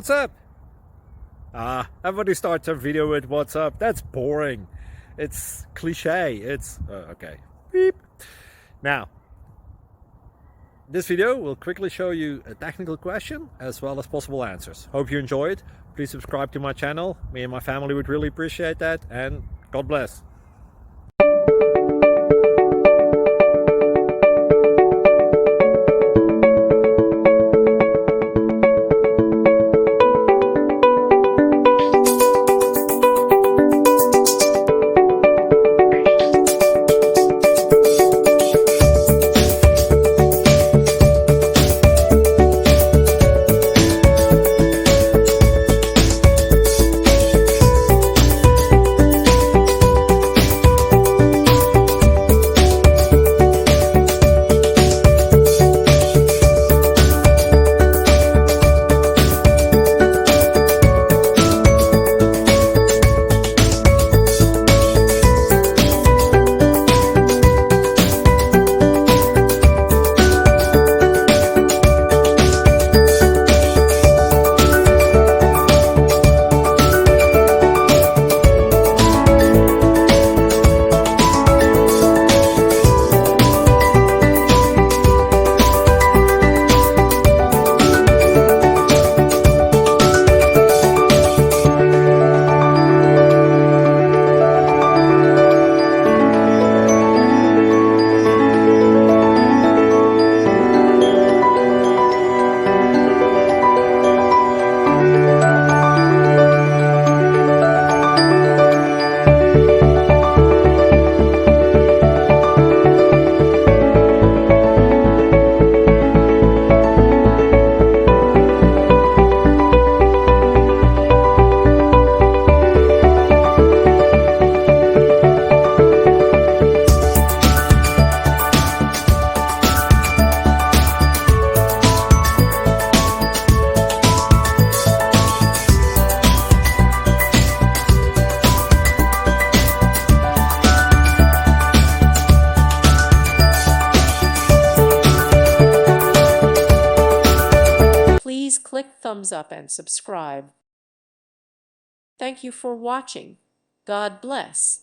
What's up? Everybody starts a video with what's up. That's boring. It's cliche. It's okay. Beep. Now, this video will quickly show you a technical question as well as possible answers. Hope you enjoy it. Please subscribe to my channel. Me and my family would really appreciate that, and God bless. Please click thumbs up and subscribe. Thank you for watching. God bless.